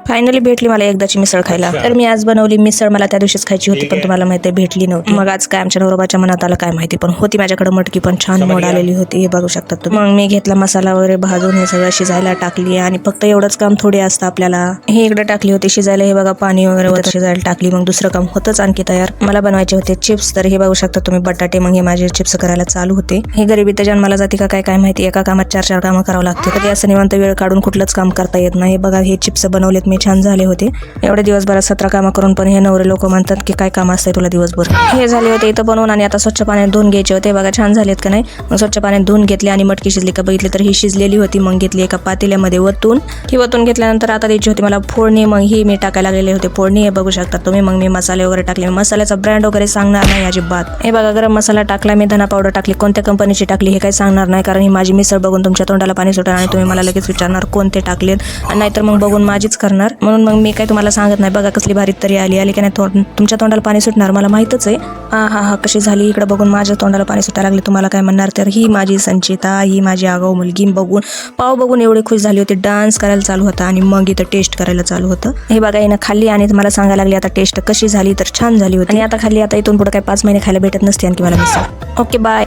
Finally भेटली मला एकदाची मिसळ खायला. तर मी आज बनवली मिसळ. मला त्या दिवशीच खायची होती, पण तुम्हाला माहिती आहे भेटली नव्हती. मग आज काय आमच्या नवरोबाच्या मनात आलं काय माहिती, पण होती माझ्याकडे मटकी, पण छान मोड आलेली होती. हे बघू शकता तुम्ही. मग मी घेतला मसाला वगैरे भाजून हे सगळं शिजायला टाकली आणि फक्त एवढंच काम थोडे असतं आपल्याला. हे इकडे टाकली होती शिजायला. हे बघा पाणी वगैरे होतं शिजायला टाकली. मग दुसरं काम होतंच आणखी तयार. मला बनवायचे होते चिप्स. तर हे बघू शकता तुम्ही बटाटे. मग हे माझे चिप्स करायला चालू होते. हे गरिबी तर जन्माला जाते का काय माहिती, एका कामात 4 कामं करावं लागते. कधी असं निवांत वेळ काढून कुठलंच काम करता येत नाही. बघा हे चिप्स बनवलेत मी, छान झाले होते. एवढे दिवसभरात 17 कामं करून पण हे नवरे लोक म्हणतात की काय काम असतंय तुला दिवसभर. हे झाले होते इथं बनवून आणि आता स्वच्छ पाण्यात धुवून घ्यायचे होते. बघा छान झालेत का नाही. मग स्वच्छ पाण्यात धुवून घेतले आणि मटकी शिजली का बघितली तर ही शिजलेली होती. मग घेतली एका पातेल्यामध्ये वतून. ही वतून घेतल्यानंतर आता द्यायची होती मला फोडणी. मग ही मी टाकायला लागलेली होते फोडणी. हे बघू शकता तुम्ही. मग मी मसाले वगैरे टाकले. मसाल्याचा ब्रँड वगैरे सांगणार नाही अजिबात. हे बघा गरम मसाला टाकला मी, धना पावडर टाकली. कोणत्या कंपनीची टाकली हे काही सांगणार नाही, कारण ही माझी मिसळ बघून तुमच्या तोंडाला पाणी सुटेल आणि तुम्ही मला लगेच विचारणार कोणते टाकलेत, नाहीतर मग बघून माझीच करणार. म्हणून मग मी काय तुम्हाला सांगत नाही. बघा कसली भारी तरी आली की नाही. तुमच्या तोंडाला पाणी सुटणार मला माहितच आहे. हा कशी झाली. इकडे बघून माझ्या तोंडाला पाणी सुटायला लागले. तुम्हाला काय म्हणणार, तर ही माझी संचिता, ही माझी आगाऊ मुलगी बघून पाव बघून एवढी खुश झाली होती. डान्स करायला चालू होता आणि मग इथं टेस्ट करायला चालू होतं. हे बघा हिनं खाल्ली आणि मला सांगायला लागली आता टेस्ट कशी झाली, तर छान झाली होती. आणि आता खाल्ली. आता इथून पुढे काय 5 महिने खायला भेटत नसते आणखी मला मिसळ. Okay bye.